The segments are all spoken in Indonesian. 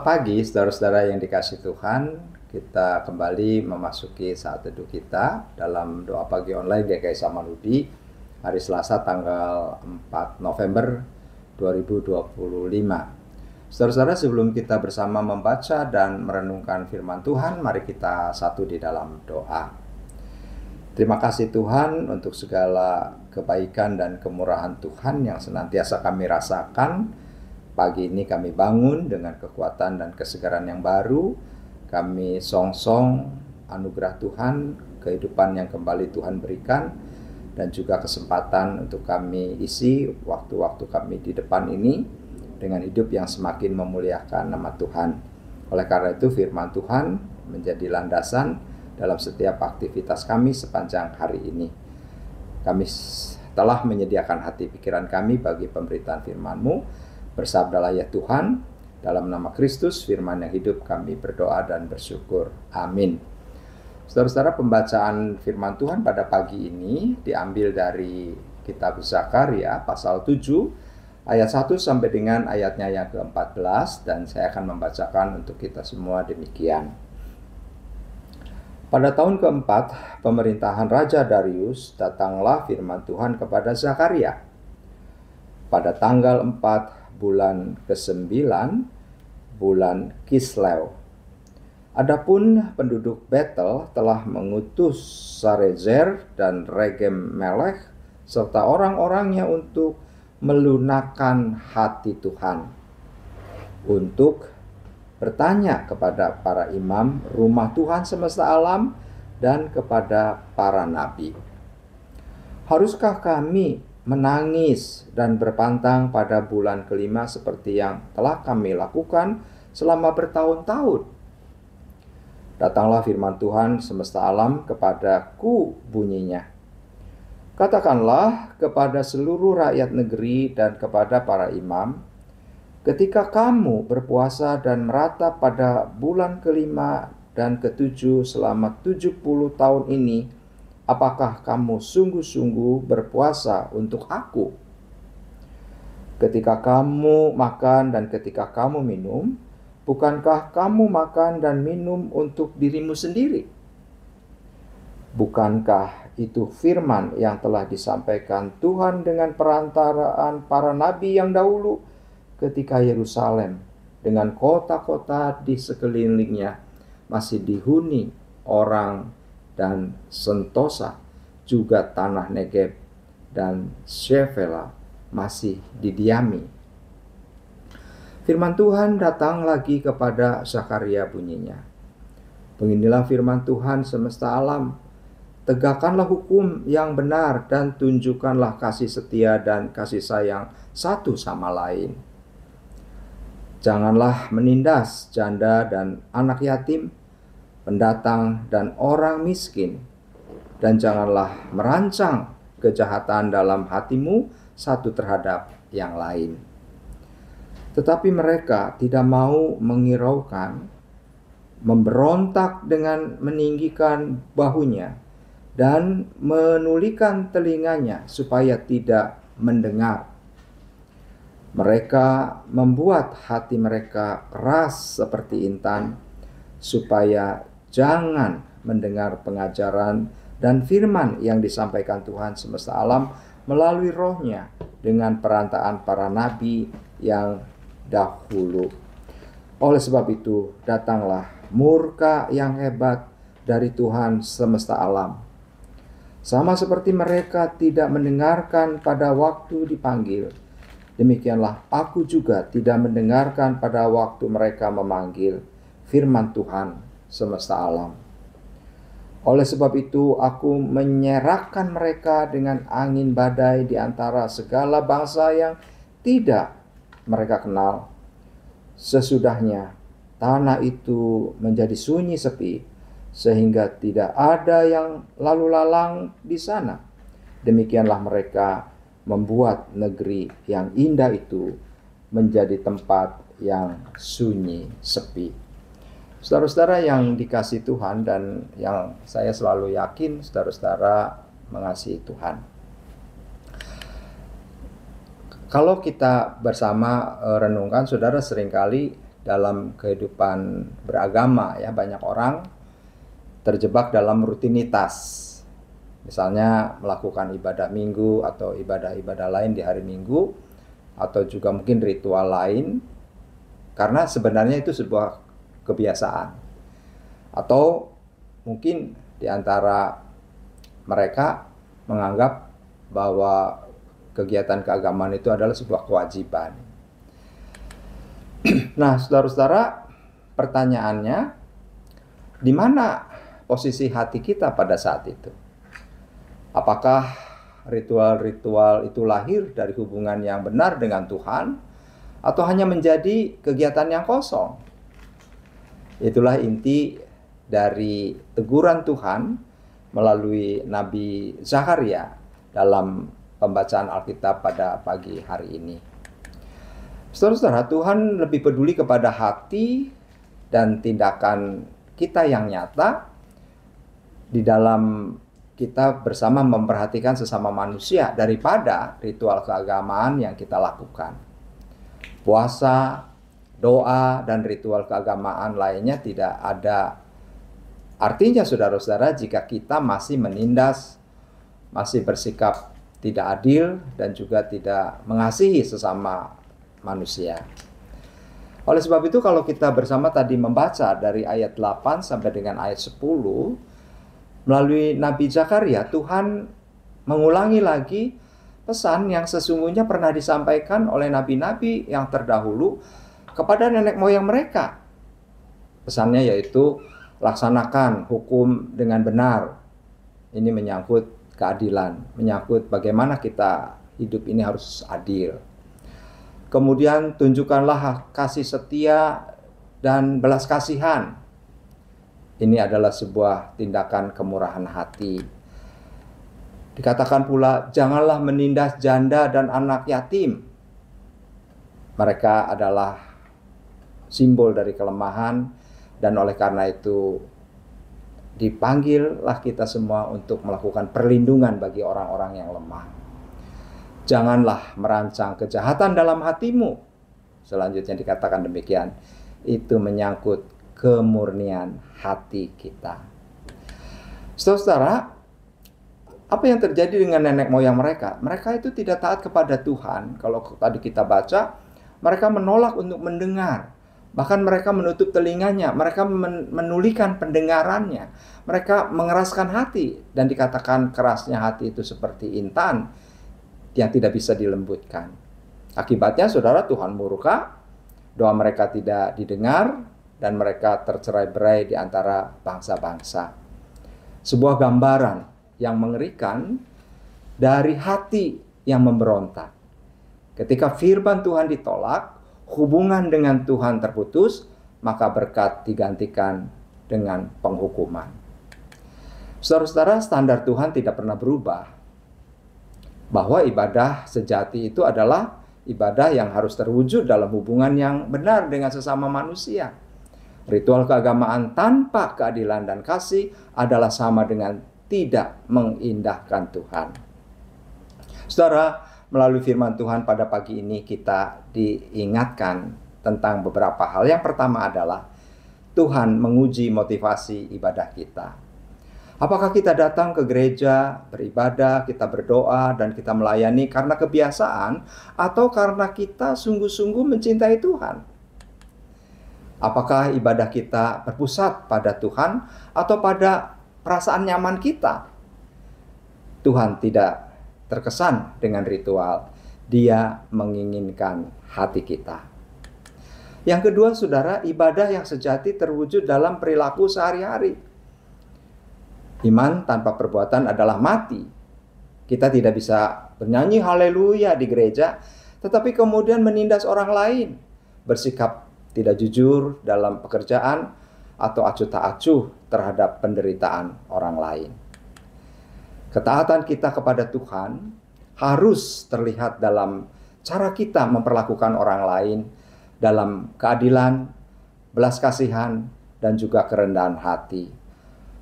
pagi, saudara-saudara yang dikasihi Tuhan. Kita kembali memasuki saat teduh kita dalam doa pagi online GKI Samanhudi hari Selasa tanggal 4 November 2025. Saudara-saudara, sebelum kita bersama membaca dan merenungkan firman Tuhan, mari kita satu di dalam doa. Terima kasih Tuhan untuk segala kebaikan dan kemurahan Tuhan yang senantiasa kami rasakan. Pagi ini kami bangun dengan kekuatan dan kesegaran yang baru. Kami songsong anugerah Tuhan, kehidupan yang kembali Tuhan berikan, dan juga kesempatan untuk kami isi waktu-waktu kami di depan ini dengan hidup yang semakin memuliakan nama Tuhan. Oleh karena itu firman Tuhan menjadi landasan dalam setiap aktivitas kami sepanjang hari ini. Kami telah menyediakan hati pikiran kami bagi pemberitaan firman-Mu. Bersabdalah ya Tuhan, dalam nama Kristus firman yang hidup kami berdoa dan bersyukur. Amin. Saudara-saudara, pembacaan firman Tuhan pada pagi ini diambil dari kitab Zakaria pasal 7 ayat 1 sampai dengan ayatnya yang ke-14, dan saya akan membacakan untuk kita semua demikian. Pada tahun keempat pemerintahan Raja Darius, datanglah firman Tuhan kepada Zakaria. Pada tanggal 4 bulan ke-9, bulan Kislew. Adapun penduduk Betel telah mengutus Sarezer dan Regem Melech serta orang-orangnya untuk melunakkan hati Tuhan, untuk bertanya kepada para imam rumah Tuhan semesta alam dan kepada para nabi. Haruskah kami menangis dan berpantang pada bulan kelima seperti yang telah kami lakukan selama bertahun-tahun? Datanglah firman Tuhan semesta alam kepadaku bunyinya. Katakanlah kepada seluruh rakyat negeri dan kepada para imam, ketika kamu berpuasa dan meratap pada bulan kelima dan ketujuh selama 70 tahun ini, apakah kamu sungguh-sungguh berpuasa untuk aku? Ketika kamu makan dan ketika kamu minum, bukankah kamu makan dan minum untuk dirimu sendiri? Bukankah itu firman yang telah disampaikan Tuhan dengan perantaraan para nabi yang dahulu ketika Yerusalem dengan kota-kota di sekelilingnya masih dihuni orang dan Sentosa, juga tanah Negeb dan Shefela masih didiami? Firman Tuhan datang lagi kepada Zakaria bunyinya. Beginilah firman Tuhan semesta alam, tegakkanlah hukum yang benar dan tunjukkanlah kasih setia dan kasih sayang satu sama lain. Janganlah menindas janda dan anak yatim, pendatang dan orang miskin, dan janganlah merancang kejahatan dalam hatimu satu terhadap yang lain. Tetapi mereka tidak mau menghiraukan, memberontak dengan meninggikan bahunya dan menulikan telinganya supaya tidak mendengar. Mereka membuat hati mereka keras seperti intan, supaya jangan mendengar pengajaran dan firman yang disampaikan Tuhan semesta alam melalui rohnya dengan perantaraan para nabi yang dahulu. Oleh sebab itu, datanglah murka yang hebat dari Tuhan semesta alam. Sama seperti mereka tidak mendengarkan pada waktu dipanggil, demikianlah aku juga tidak mendengarkan pada waktu mereka memanggil firman Tuhan semesta alam. Oleh sebab itu aku menyerahkan mereka dengan angin badai di antara segala bangsa yang tidak mereka kenal. Sesudahnya tanah itu menjadi sunyi sepi, sehingga tidak ada yang lalu lalang di sana. Demikianlah mereka membuat negeri yang indah itu menjadi tempat yang sunyi sepi. Saudara-saudara yang dikasihi Tuhan dan yang saya selalu yakin saudara-saudara mengasihi Tuhan. Kalau kita bersama renungkan, saudara, seringkali dalam kehidupan beragama ya, banyak orang terjebak dalam rutinitas. Misalnya melakukan ibadah minggu atau ibadah-ibadah lain di hari Minggu, atau juga mungkin ritual lain, karena sebenarnya itu sebuah kebiasaan. Atau mungkin di antara mereka menganggap bahwa kegiatan keagamaan itu adalah sebuah kewajiban. Nah, saudara-saudara, pertanyaannya, di mana posisi hati kita pada saat itu? Apakah ritual-ritual itu lahir dari hubungan yang benar dengan Tuhan, atau hanya menjadi kegiatan yang kosong? Itulah inti dari teguran Tuhan melalui Nabi Zakaria dalam pembacaan Alkitab pada pagi hari ini. Saudara-saudara, Tuhan lebih peduli kepada hati dan tindakan kita yang nyata di dalam kita bersama memperhatikan sesama manusia daripada ritual keagamaan yang kita lakukan. Puasa, doa, dan ritual keagamaan lainnya tidak ada artinya, saudara-saudara, jika kita masih menindas, masih bersikap tidak adil, dan juga tidak mengasihi sesama manusia. Oleh sebab itu, kalau kita bersama tadi membaca dari ayat 8 sampai dengan ayat 10, melalui Nabi Zakaria, Tuhan mengulangi lagi pesan yang sesungguhnya pernah disampaikan oleh nabi-nabi yang terdahulu kepada nenek moyang mereka. Pesannya yaitu, laksanakan hukum dengan benar. Ini menyangkut keadilan, menyangkut bagaimana kita hidup ini harus adil. Kemudian tunjukkanlah kasih setia dan belas kasihan. Ini adalah sebuah tindakan kemurahan hati. Dikatakan pula, janganlah menindas janda dan anak yatim. Mereka adalah simbol dari kelemahan, dan oleh karena itu dipanggillah kita semua untuk melakukan perlindungan bagi orang-orang yang lemah. Janganlah merancang kejahatan dalam hatimu. Selanjutnya dikatakan demikian. Itu menyangkut kemurnian hati kita. Saudara, apa yang terjadi dengan nenek moyang mereka? Mereka itu tidak taat kepada Tuhan. Kalau tadi kita baca, mereka menolak untuk mendengar. Bahkan mereka menutup telinganya. Mereka menulikan pendengarannya. Mereka mengeraskan hati. Dan dikatakan kerasnya hati itu seperti intan yang tidak bisa dilembutkan. Akibatnya, saudara, Tuhan murka, doa mereka tidak didengar, dan mereka tercerai-berai di antara bangsa-bangsa. Sebuah gambaran yang mengerikan dari hati yang memberontak. Ketika firman Tuhan ditolak, hubungan dengan Tuhan terputus, maka berkat digantikan dengan penghukuman. Saudara-saudara, standar Tuhan tidak pernah berubah. Bahwa ibadah sejati itu adalah ibadah yang harus terwujud dalam hubungan yang benar dengan sesama manusia. Ritual keagamaan tanpa keadilan dan kasih adalah sama dengan tidak mengindahkan Tuhan. Saudara, melalui firman Tuhan pada pagi ini kita diingatkan tentang beberapa hal. Yang pertama adalah Tuhan menguji motivasi ibadah kita. Apakah kita datang ke gereja, beribadah, kita berdoa, dan kita melayani karena kebiasaan, atau karena kita sungguh-sungguh mencintai Tuhan? Apakah ibadah kita berpusat pada Tuhan, atau pada perasaan nyaman kita? Tuhan tidak terkesan dengan ritual. Dia menginginkan hati kita. Yang kedua, saudara, ibadah yang sejati terwujud dalam perilaku sehari-hari. Iman tanpa perbuatan adalah mati. Kita tidak bisa bernyanyi haleluya di gereja, tetapi kemudian menindas orang lain, bersikap tidak jujur dalam pekerjaan, atau acuh tak acuh terhadap penderitaan orang lain. Ketaatan kita kepada Tuhan harus terlihat dalam cara kita memperlakukan orang lain, dalam keadilan, belas kasihan, dan juga kerendahan hati.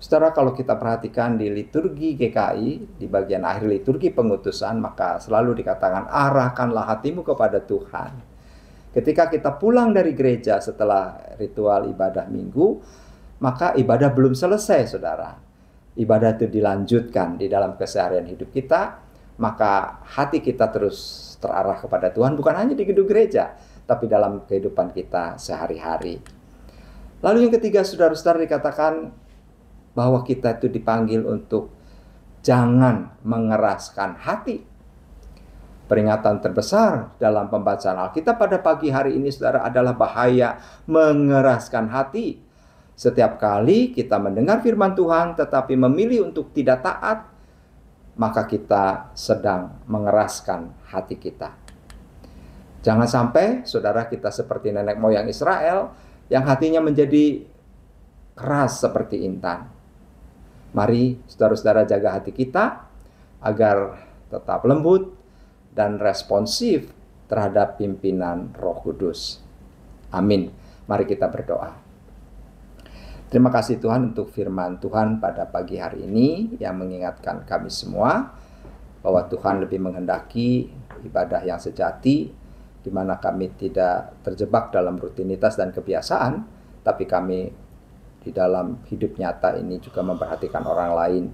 Saudara, kalau kita perhatikan di liturgi GKI, di bagian akhir liturgi pengutusan, maka selalu dikatakan, arahkanlah hatimu kepada Tuhan. Ketika kita pulang dari gereja setelah ritual ibadah minggu, maka ibadah belum selesai, saudara. Ibadah itu dilanjutkan di dalam keseharian hidup kita, maka hati kita terus terarah kepada Tuhan, bukan hanya di gedung gereja, tapi dalam kehidupan kita sehari-hari. Lalu yang ketiga, saudara-saudara, dikatakan bahwa kita itu dipanggil untuk jangan mengeraskan hati. Peringatan terbesar dalam pembacaan Alkitab pada pagi hari ini, saudara, adalah bahaya mengeraskan hati. Setiap kali kita mendengar firman Tuhan tetapi memilih untuk tidak taat, maka kita sedang mengeraskan hati kita. Jangan sampai, saudara, kita seperti nenek moyang Israel yang hatinya menjadi keras seperti intan. Mari saudara-saudara jaga hati kita agar tetap lembut dan responsif terhadap pimpinan Roh Kudus. Amin. Mari kita berdoa. Terima kasih Tuhan untuk firman Tuhan pada pagi hari ini yang mengingatkan kami semua bahwa Tuhan lebih menghendaki ibadah yang sejati, di mana kami tidak terjebak dalam rutinitas dan kebiasaan, tapi kami di dalam hidup nyata ini juga memperhatikan orang lain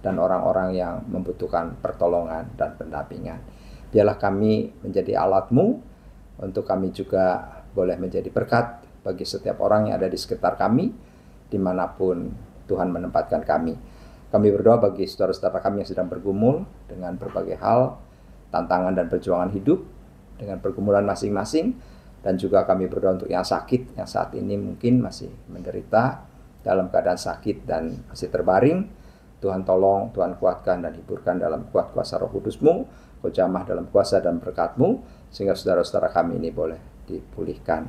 dan orang-orang yang membutuhkan pertolongan dan pendampingan. Biarlah kami menjadi alat-Mu untuk kami juga boleh menjadi berkat bagi setiap orang yang ada di sekitar kami, dimanapun Tuhan menempatkan kami. Kami berdoa bagi saudara-saudara kami yang sedang bergumul dengan berbagai hal, tantangan dan perjuangan hidup, dengan pergumulan masing-masing, dan juga kami berdoa untuk yang sakit, yang saat ini mungkin masih menderita dalam keadaan sakit dan masih terbaring. Tuhan tolong, Tuhan kuatkan dan hiburkan dalam kuat kuasa Roh Kudus-Mu, Kau jamah dalam kuasa dan berkat-Mu, sehingga saudara-saudara kami ini boleh dipulihkan.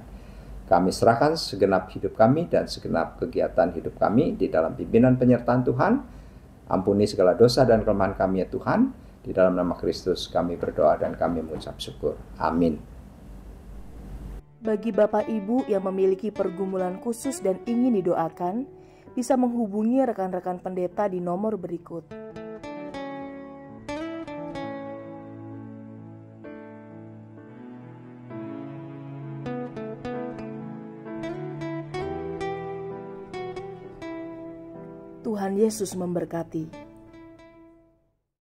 Kami serahkan segenap hidup kami dan segenap kegiatan hidup kami di dalam pimpinan penyertaan Tuhan. Ampuni segala dosa dan kelemahan kami ya Tuhan. Di dalam nama Kristus kami berdoa dan kami mengucap syukur. Amin. Bagi Bapak Ibu yang memiliki pergumulan khusus dan ingin didoakan, bisa menghubungi rekan-rekan pendeta di nomor berikut. Tuhan Yesus memberkati.